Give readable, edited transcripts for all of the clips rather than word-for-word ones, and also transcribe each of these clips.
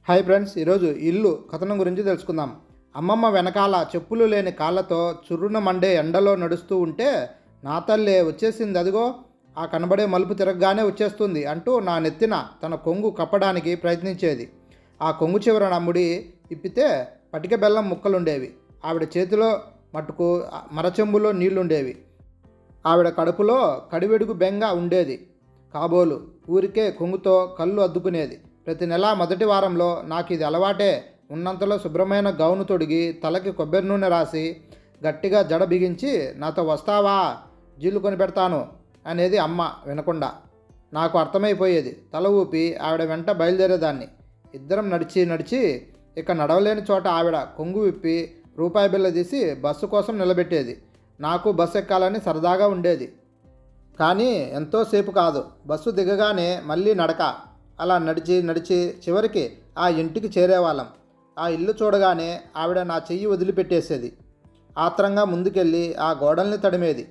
Hi friends, ఈరోజు ఇల్లు కథనం గురించి తెలుసుకుందాం. అమ్మమ్మ వెనకాల చెప్పులు లేని కాళ్ళతో చుర్రున మండే ఎండలో నడుస్తూ ఉంటే, నా తల్లే వచ్చేసింది అదిగో, ఆ కనబడే మలుపు తిరగగానే వచ్చేస్తుంది అంటూ నా నెత్తిన తన కొంగు కప్పడానికి ప్రయత్నించేది. ఆ కొంగు చివరన ముడి ఇప్పితే పటిక బెల్లం ముక్కలుండేవి. ఆవిడ చేతిలో మట్టుకు మరచెంబులో నీళ్లుండేవి. ఆవిడ కడుపులో కడివెడుగు బెంగ ఉండేది కాబోలు. ఊరికే కొంగుతో కళ్ళు అద్దుకునేది. ప్రతి నెల మొదటి వారంలో నాకు ఇది అలవాటే. ఉన్నంతలో శుభ్రమైన గౌను తొడిగి తలకి కొబ్బరి నూనె రాసి గట్టిగా జడ బిగించి, నాతో వస్తావా, జీళ్ళు కొని పెడతాను అనేది అమ్మ వినకుండా. నాకు అర్థమైపోయేది. తల ఊపి ఆవిడ వెంట బయలుదేరేదాన్ని. ఇద్దరం నడిచి నడిచి ఇక నడవలేని చోట ఆవిడ కొంగు విప్పి రూపాయి బిళ్ళ తీసి బస్సు కోసం నిలబెట్టేది. నాకు బస్సు ఎక్కాలని సరదాగా ఉండేది. కానీ ఎంతోసేపు కాదు. బస్సు దిగగానే మళ్ళీ నడక. అలా నడిచి నడిచి చివరికి ఆ ఇంటికి చేరేవాళ్ళం. ఆ ఇల్లు చూడగానే ఆవిడ నా చెయ్యి వదిలిపెట్టేసేది. ఆత్రంగా ముందుకెళ్ళి ఆ గోడల్ని తడిమేది.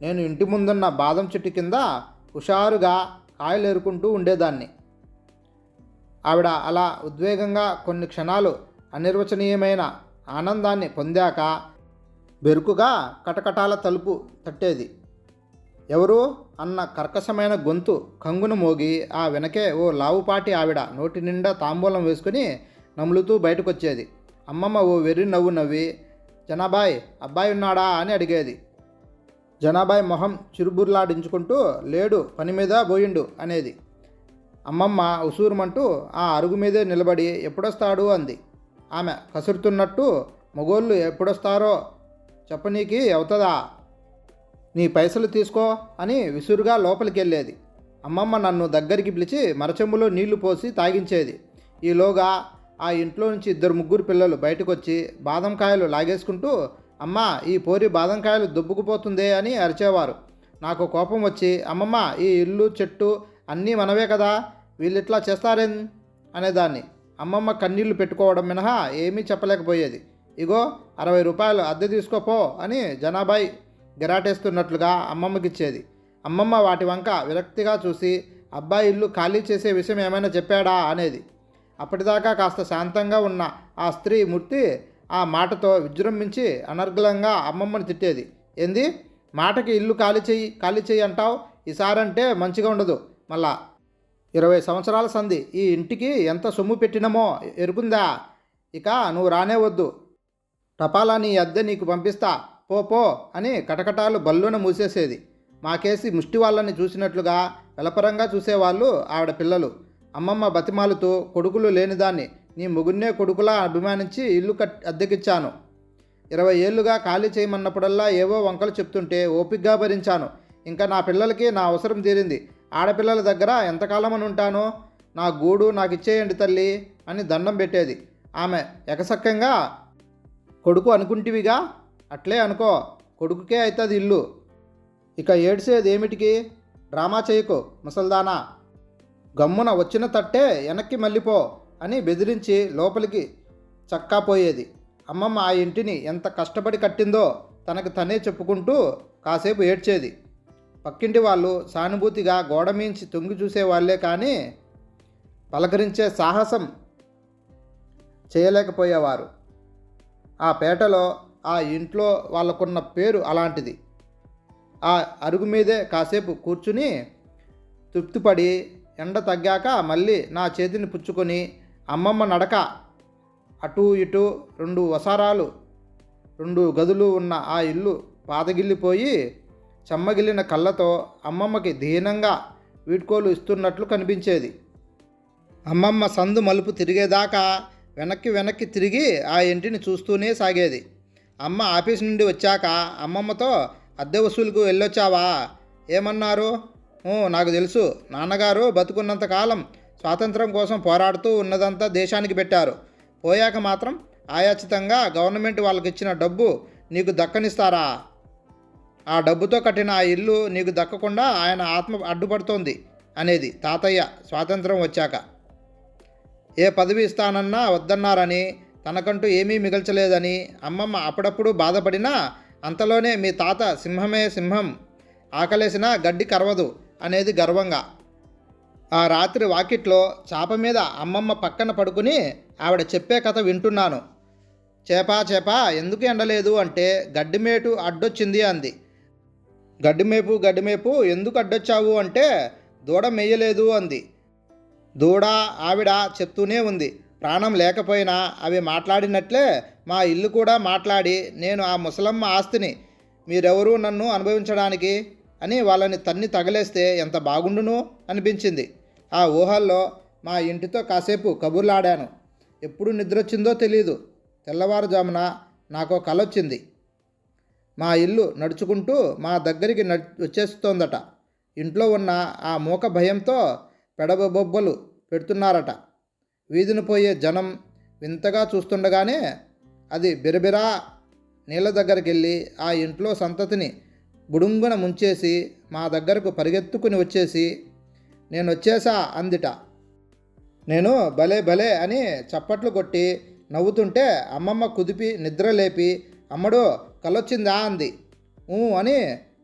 నేను ఇంటి ముందున్న బాదం చెట్టు కింద హుషారుగా కాయలు ఏరుకుంటూ ఉండేదాన్ని. ఆవిడ అలా ఉద్వేగంగా కొన్ని క్షణాలు అనిర్వచనీయమైన ఆనందాన్ని పొందాక బెరుకుగా కటకటాల తలుపు తట్టేది. ఎవరు అన్న కర్కశమైన గొంతు కంగున మోగి ఆ వెనకే ఓ లావుపాటి ఆవిడ నోటి నిండా తాంబూలం వేసుకుని నములుతూ బయటకొచ్చేది. అమ్మమ్మ ఓ వెర్రి నవ్వు నవ్వి, జనాబాయ్ అబ్బాయి ఉన్నాడా అని అడిగేది. జనాబాయ్ మొహం చిరుబుర్లాడించుకుంటూ, లేడు, పని మీద పోయిండు అనేది. అమ్మమ్మ ఉసూరుమంటూ ఆ అరుగు మీదే నిలబడి ఎప్పుడొస్తాడు అంది. ఆమె కసురుతున్నట్టు, మగోళ్ళు ఎప్పుడొస్తారో చెప్పనీకి అవుతుందా, నీ పైసలు తీసుకో అని విసురుగా లోపలికి వెళ్ళేది. అమ్మమ్మ నన్ను దగ్గరికి పిలిచి మరచెంబులో నీళ్లు పోసి తాగించేది. ఈలోగా ఆ ఇంట్లో నుంచి ఇద్దరు ముగ్గురు పిల్లలు బయటకొచ్చి బాదంకాయలు లాగేసుకుంటూ, అమ్మ ఈ పోరి బాదంకాయలు దుబ్బుకుపోతుందే అని అరిచేవారు. నాకు కోపం వచ్చి, అమ్మమ్మ ఈ ఇల్లు చెట్టు అన్నీ మనవే కదా, వీళ్ళిట్లా చేస్తారేం అనేదాన్ని. అమ్మమ్మ కన్నీళ్లు పెట్టుకోవడం మినహా ఏమీ చెప్పలేకపోయేది. ఇగో 60 రూపాయలు అద్దె తీసుకోపో అని జనాబాయ్ గిరాటేస్తున్నట్లుగా అమ్మమ్మకిచ్చేది. అమ్మమ్మ వాటి వంక విరక్తిగా చూసి, అబ్బాయి ఇల్లు ఖాళీ చేసే విషయం ఏమైనా చెప్పాడా అనేది. అప్పటిదాకా కాస్త శాంతంగా ఉన్న ఆ స్త్రీ మూర్తి ఆ మాటతో విజృంభించి అనర్గళంగా అమ్మమ్మని తిట్టేది. ఏంది, మాటకి ఇల్లు ఖాళీ చెయ్యి అంటావు, ఈసారంటే మంచిగా ఉండదు. మళ్ళా 20 సంవత్సరాల సంధి, ఈ ఇంటికి ఎంత సొమ్ము పెట్టినమో ఎరుకుందా, ఇక నువ్వు రానే వద్దు, టపాలా నీ అద్దె నీకు పంపిస్తా, పో పో అని కటకటాలు బల్లున మూసేసేది. మాకేసి ముష్టి వాళ్ళని చూసినట్లుగా వెలపరంగా చూసేవాళ్ళు ఆవిడ పిల్లలు. అమ్మమ్మ బతిమాలుతూ, కొడుకులు లేనిదాన్ని, నీ ముగ్గున్నే కొడుకులా అభిమానించి ఇల్లు అద్దెకిచ్చాను. 20 ఏళ్ళుగా ఖాళీ చేయమన్నప్పుడల్లా ఏవో వంకలు చెప్తుంటే ఓపిగ్గా భరించాను. ఇంకా నా పిల్లలకి నా అవసరం తీరింది. ఆడపిల్లల దగ్గర ఎంతకాలం అని ఉంటానో, నా గూడు నాకు ఇచ్చేయండి తల్లి అని దండం పెట్టేది. ఆమె ఎకసక్కంగా, కొడుకు అనుకుంటివిగా, అట్లే అనుకో, కొడుకుకే అవుతుంది ఇల్లు, ఇక ఏడ్చేది ఏమిటికి, డ్రామా చేయకు ముసల్దానా, గమ్మున వచ్చిన తట్టే వెనక్కి మళ్ళీపో అని బెదిరించి లోపలికి చక్కాపోయేది. అమ్మమ్మ ఆ ఇంటిని ఎంత కష్టపడి కట్టిందో తనకు తనే చెప్పుకుంటూ కాసేపు ఏడ్చేది. పక్కింటి వాళ్ళు సానుభూతిగా గోడ మించి తొంగి చూసేవాళ్లే కానీ పలకరించే సాహసం చేయలేకపోయేవారు. ఆ పేటలో ఆ ఇంట్లో వాళ్ళకున్న పేరు అలాంటిది. ఆ అరుగు మీదే కాసేపు కూర్చుని తృప్తిపడి ఎండ తగ్గాక మళ్ళీ నా చేతిని పుచ్చుకొని అమ్మమ్మ నడక. అటూ ఇటూ 2 వసారాలు 2 గదులు ఉన్న ఆ ఇల్లు పాతగిల్లిపోయి చెమ్మగిల్లిన కళ్ళతో అమ్మమ్మకి దీనంగా వీడ్కోలు ఇస్తున్నట్లు కనిపించేది. అమ్మమ్మ సందు మలుపు తిరిగేదాకా వెనక్కి తిరిగి ఆ ఇంటిని చూస్తూనే సాగేది. అమ్మ ఆఫీస్ నుండి వచ్చాక అమ్మమ్మతో, అద్దె వసూలుకు వెళ్ళొచ్చావా, ఏమన్నారు, నాకు తెలుసు, నాన్నగారు బతుకున్నంతకాలం స్వాతంత్రం కోసం పోరాడుతూ ఉన్నదంతా దేశానికి పెట్టారు. పోయాక మాత్రం ఆయాచితంగా గవర్నమెంట్ వాళ్ళకి ఇచ్చిన డబ్బు నీకు దక్కనిస్తారా, ఆ డబ్బుతో కట్టిన ఆ ఇల్లు నీకు దక్కకుండా ఆయన ఆత్మ అడ్డుపడుతోంది అనేది తాతయ్య స్వాతంత్రం వచ్చాక. ఏ పదవి ఇస్తానన్నా వద్దన్నారని, తనకంటూ ఏమీ మిగల్చలేదని అమ్మమ్మ అప్పుడప్పుడు బాధపడినా, అంతలోనే మీ తాత సింహమే సింహం, ఆకలేసినా గడ్డి కరవదు అనేది గర్వంగా. ఆ రాత్రి వాకిట్లో చాప మీద అమ్మమ్మ పక్కన పడుకుని ఆవిడ చెప్పే కథ వింటున్నాను. చేపా చేపా ఎందుకు ఎండలేదు అంటే గడ్డిమేటు అడ్డొచ్చింది అంది. గడ్డిమేపు ఎందుకు అడ్డొచ్చావు అంటే దూడ మెయ్యలేదు అంది. దూడ ఆవిడ చెప్తూనే ఉంది. ప్రాణం లేకపోయినా అవి మాట్లాడినట్లే మా ఇల్లు కూడా మాట్లాడి నేను ఆ ముసలమ్మ ఆస్తిని మీరెవరూ నన్ను అనుభవించడానికి అని వాళ్ళని తన్ని తగలేస్తే ఎంత బాగుండును అనిపించింది. ఆ ఊహల్లో మా ఇంటితో కాసేపు కబుర్లాడాను. ఎప్పుడు నిద్రొచ్చిందో తెలీదు. తెల్లవారుజామున నాకు కల వచ్చింది. మా ఇల్లు నడుచుకుంటూ మా దగ్గరికి వచ్చేస్తోందట. ఇంట్లో ఉన్న ఆ మూక భయంతో పెడబొబ్బలు పెడుతున్నారట. వీధిన పోయే జనం వింతగా చూస్తుండగానే అది బిరబిరా నీళ్ళ దగ్గరికి వెళ్ళి ఆ ఇంట్లో సంతతిని బుడుంగున ముంచేసి మా దగ్గరకు పరిగెత్తుకుని వచ్చేసి నేను వచ్చేసా అందిట. నేను భలే భలే అని చప్పట్లు కొట్టి నవ్వుతుంటే అమ్మమ్మ కుదిపి నిద్ర లేపి అమ్మడో కలొచ్చిందా అంది. అని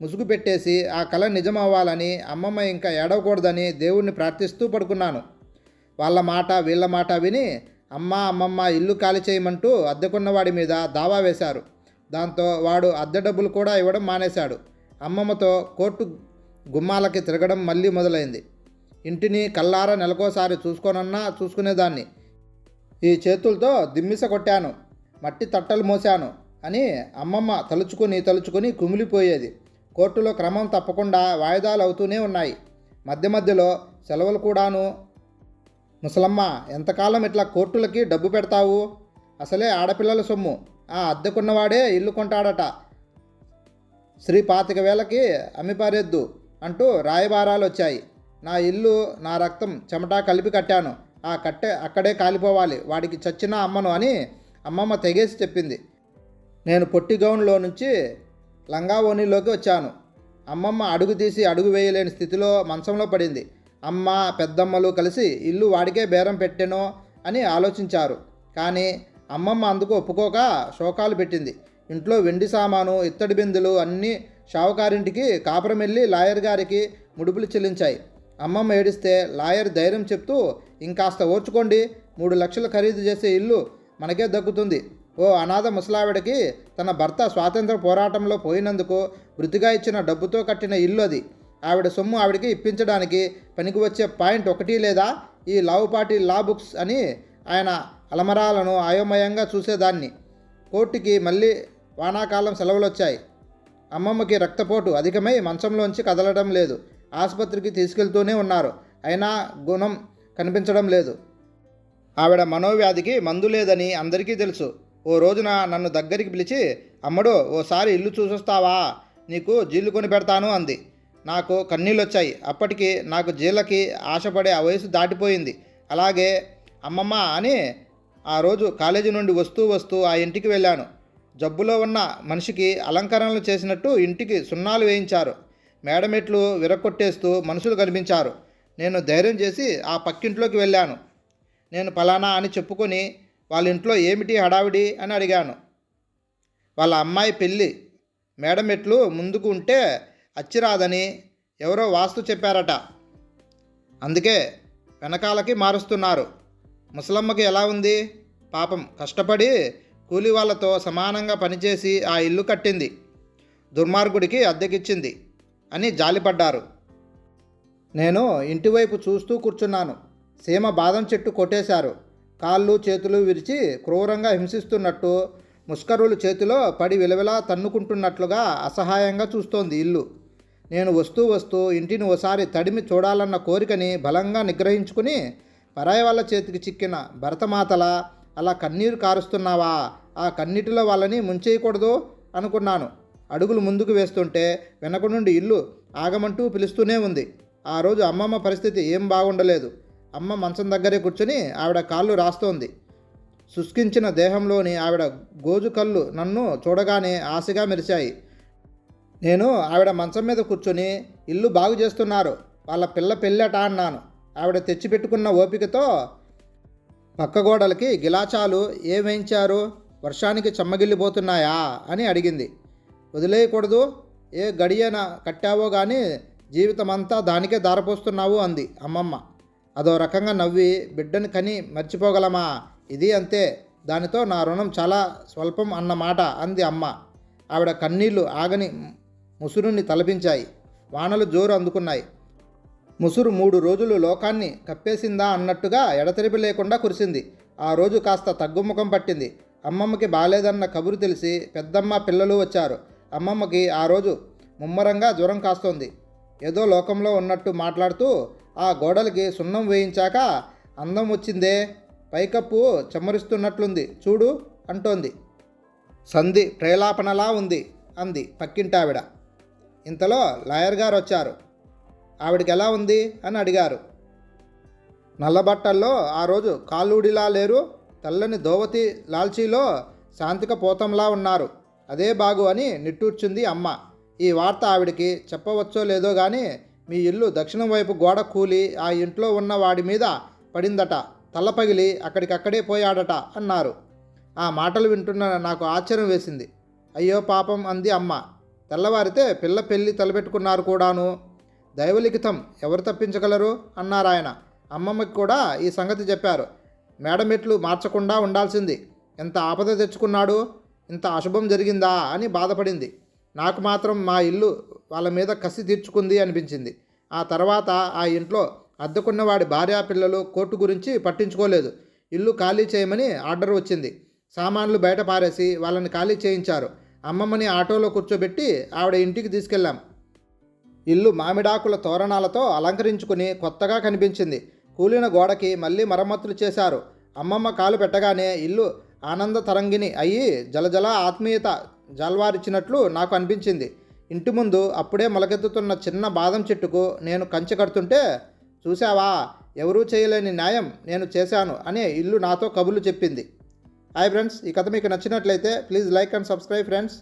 ముసుగు పెట్టేసి ఆ కళ నిజమవ్వాలని అమ్మమ్మ ఇంకా ఏడవకూడదని దేవుణ్ణి ప్రార్థిస్తూ పడుకున్నాను. వాళ్ళ మాట వీళ్ళ మాట విని అమ్మమ్మ ఇల్లు ఖాళీ చేయమంటూ అద్దెకున్నవాడి మీద దావా వేశారు. దాంతో వాడు అద్దె డబ్బులు కూడా ఇవ్వడం మానేశాడు. అమ్మమ్మతో కోర్టు గుమ్మాలకి తిరగడం మళ్ళీ మొదలైంది. ఇంటిని కల్లారా నెలకోసారి చూసుకునేదాన్ని. ఈ చేతులతో దిమ్మిస కొట్టాను, మట్టి తట్టలు మోశాను అని అమ్మమ్మ తలుచుకుని కుమిలిపోయేది. కోర్టులో క్రమం తప్పకుండా వాయిదాలు అవుతూనే ఉన్నాయి. మధ్య మధ్యలో సెలవులు కూడాను. ముసలమ్మ, ఎంతకాలం ఇట్లా కోర్టులకి డబ్బు పెడతావు? అసలే ఆడపిల్లల సొమ్ము. ఆ అద్దెకున్నవాడే ఇల్లు కొంటాడట. శ్రీ 25,000కి అమ్మిపారేద్దు అంటూ రాయబారాలు వచ్చాయి. నా ఇల్లు నా రక్తం చెమటా కలిపి కట్టాను. ఆ కట్టె అక్కడే కాలిపోవాలి, వాడికి చచ్చినా అమ్మను అని అమ్మమ్మ తెగేసి చెప్పింది. నేను పొట్టి గౌన్లో నుంచి లంగా ఓణిలోకి వచ్చాను. అమ్మమ్మ అడుగు తీసి అడుగు వేయలేని స్థితిలో మంచంలో పడింది. అమ్మ పెద్దమ్మలు కలిసి ఇల్లు వాడికే బేరం పెట్టెనో అని ఆలోచించారు. కానీ అమ్మమ్మ అందుకు ఒప్పుకోక శోకాలు పెట్టింది. ఇంట్లో వెండి సామాను, ఇత్తడి బిందులు అన్నీ షావుకారింటికి కాపురం వెళ్ళి లాయర్ గారికి ముడుపులు చెల్లించాయి. అమ్మమ్మ ఏడిస్తే లాయర్ ధైర్యం చెప్తూ ఇంకాస్త ఓర్చుకోండి, 3 లక్షలు ఖరీదు చేసే ఇల్లు మనకే దక్కుతుంది. ఓ అనాథ ముసలావిడకి తన భర్త స్వాతంత్ర పోరాటంలో పోయినందుకు వృత్తిగా ఇచ్చిన డబ్బుతో కట్టిన ఇల్లు అది. ఆవిడ సొమ్ము ఆవిడకి ఇప్పించడానికి పనికి వచ్చే పాయింట్ ఒకటి లేదా? ఈ లావుపాటి లా బుక్స్ అని ఆయన అలమరాలను అయోమయంగా చూసేదాన్ని. కోర్టుకి మళ్ళీ వానాకాలం సెలవులు వచ్చాయి. అమ్మమ్మకి రక్తపోటు అధికమై మంచంలోంచి కదలడం లేదు. ఆసుపత్రికి తీసుకెళ్తూనే ఉన్నారు. అయినా గుణం కనిపించడం లేదు. ఆవిడ మనోవ్యాధికి మందు లేదని అందరికీ తెలుసు. ఓ రోజున నన్ను దగ్గరికి పిలిచి, అమ్మడు ఓసారి ఇల్లు చూసొస్తావా, నీకు జీళ్ళు కొని పెడతాను అంది. నాకు కన్నీళ్ళొచ్చాయి. అప్పటికి నాకు జీళ్ళకి ఆశపడే ఆ వయసు దాటిపోయింది. అలాగే అమ్మమ్మ అని ఆ రోజు కాలేజీ నుండి వస్తూ ఆ ఇంటికి వెళ్ళాను. జబ్బులో ఉన్న మనిషికి అలంకరణలు చేసినట్టు ఇంటికి సున్నాలు వేయించారు. మేడమెట్లు విరక్కొట్టేస్తూ మనుషులు కనిపించారు. నేను ధైర్యం చేసి ఆ పక్కింట్లోకి వెళ్ళాను. నేను ఫలానా అని చెప్పుకొని వాళ్ళ ఇంట్లో ఏమిటి హడావిడి అని అడిగాను. వాళ్ళ అమ్మాయి పెళ్ళి, మేడమెట్లు ముందుకు ఉంటే అచ్చిరాదని ఎవరో వాస్తు చెప్పారట. అందుకే వెనకాలకి మారుస్తున్నారు. ముసలమ్మకి ఎలా ఉంది? పాపం కష్టపడి కూలి వాళ్ళతో సమానంగా పనిచేసి ఆ ఇల్లు కట్టింది. దుర్మార్గుడికి అద్దెకిచ్చింది అని జాలిపడ్డారు. నేను ఇంటివైపు చూస్తూ కూర్చున్నాను. సీమ బాదం చెట్టు కొట్టేశారు. కాళ్ళు చేతులు విరిచి క్రూరంగా హింసిస్తున్నట్టు, ముష్కరులు చేతిలో పడి విలవిలా తన్నుకుంటున్నట్లుగా అసహాయంగా చూస్తోంది ఇల్లు. నేను వస్తూ ఇంటిని ఓసారి తడిమి చూడాలన్న కోరికని బలంగా నిగ్రహించుకుని, పరాయి వాళ్ళ చేతికి చిక్కిన భరతమాతలా అలా కన్నీరు కారుస్తున్నావా, ఆ కన్నీటిలో వాళ్ళని ముంచేయకూడదు అనుకున్నాను. అడుగులు ముందుకు వేస్తుంటే వెనక నుండి ఇల్లు ఆగమంటూ పిలుస్తూనే ఉంది. ఆ రోజు అమ్మమ్మ పరిస్థితి ఏం బాగుండలేదు. అమ్మ మంచం దగ్గరే కూర్చొని ఆవిడ కాళ్ళు రాస్తోంది. శుష్కించిన దేహంలోని ఆవిడ గోజు కళ్ళు నన్ను చూడగానే ఆశగా మెరిశాయి. నేను ఆవిడ మంచం మీద కూర్చొని ఇల్లు బాగు చేస్తున్నారు, వాళ్ళ పిల్ల పెళ్ళట అన్నాను. ఆవిడ తెచ్చిపెట్టుకున్న ఓపికతో పక్క గోడలకి గిలాచాలు ఏం వేయించారు, వర్షానికి చెమ్మగిల్లిపోతున్నాయా అని అడిగింది. వదిలేయకూడదు, ఏ గడియన కట్టావో కానీ జీవితమంతా దానికే దారపోస్తున్నావు అంది అమ్మమ్మ. అదో రకంగా నవ్వి బిడ్డని కని మర్చిపోగలమా, ఇది అంతే, దానితో నా రుణం చాలా స్వల్పం అన్నమాట అంది అమ్మ. ఆవిడ కన్నీళ్లు ఆగని ముసురుని తలపించాయి. వానలు జోరు అందుకున్నాయి. ముసురు 3 రోజులు లోకాన్ని కప్పేసిందా అన్నట్టుగా ఎడతెరిపి లేకుండా కురిసింది. ఆ రోజు కాస్త తగ్గుముఖం పట్టింది. అమ్మమ్మకి బాలేదన్న కబురు తెలిసి పెద్దమ్మ పిల్లలు వచ్చారు. అమ్మమ్మకి ఆ రోజు ముమ్మరంగా జ్వరం కాస్తోంది. ఏదో లోకంలో ఉన్నట్టు మాట్లాడుతూ ఆ గోడలకి సున్నం వేయించాక అందం వచ్చిందే, పైకప్పు చెమ్మరిస్తున్నట్లుంది చూడు అంటోంది. సంధి ప్రేలాపనలా ఉంది అంది పక్కింటావిడ. ఇంతలో లాయర్ గారు వచ్చారు. ఆవిడికి ఎలా ఉంది అని అడిగారు. నల్లబట్టల్లో ఆ రోజు కాళ్ళూడిలా లేరు, తెల్లని దోవతి లాల్చీలో శాంతిక పోతంలా ఉన్నారు, అదే బాగు అని నిట్టూర్చింది అమ్మ. ఈ వార్త ఆవిడికి చెప్పవచ్చో లేదో కానీ మీ ఇల్లు దక్షిణం వైపు గోడ కూలి ఆ ఇంట్లో ఉన్న వాడి మీద పడిందట, తల్ల పగిలి అక్కడికక్కడే పోయాడట అన్నారు. ఆ మాటలు వింటున్న నాకు ఆశ్చర్యం వేసింది. అయ్యో పాపం అంది అమ్మ. తెల్లవారితే పిల్ల పెళ్ళి తలపెట్టుకున్నారు కూడాను. దైవలిఖితం, ఎవరు తప్పించగలరు అన్నారాయన. అమ్మమ్మకి కూడా ఈ సంగతి చెప్పారు. మేడమెట్లు మార్చకుండా ఉండాల్సింది, ఎంత ఆపద తెచ్చుకున్నాడు, ఇంత అశుభం జరిగిందా అని బాధపడింది. నాకు మాత్రం మా ఇల్లు వాళ్ళ మీద కసి తీర్చుకుంది అనిపించింది. ఆ తర్వాత ఆ ఇంట్లో అద్దెకున్నవాడి భార్యా పిల్లలు కోర్టు గురించి పట్టించుకోలేదు. ఇల్లు ఖాళీ చేయమని ఆర్డర్ వచ్చింది. సామాన్లు బయట పారేసి వాళ్ళని ఖాళీ చేయించారు. అమ్మమ్మని ఆటోలో కూర్చోబెట్టి ఆవిడ ఇంటికి తీసుకెళ్ళాం. ఇల్లు మామిడాకుల తోరణాలతో అలంకరించుకుని కొత్తగా కనిపించింది. కూలిన గోడకి మళ్ళీ మరమ్మతులు చేశారు. అమ్మమ్మ కాలు పెట్టగానే ఇల్లు ఆనంద తరంగిణి అయ్యి జలజల ఆత్మీయత జల్వారిచ్చినట్లు నాకు అనిపించింది. ఇంటి ముందు అప్పుడే మొలకెత్తుతున్న చిన్న బాదం చెట్టుకు నేను కంచె కడుతుంటే, చూసావా, ఎవరూ చేయలేని న్యాయం నేను చేశాను అని ఇల్లు నాతో కబుర్లు చెప్పింది. హాయ్ ఫ్రెండ్స్, ఈ కథ మీకు నచ్చినట్లయితే please like and subscribe friends.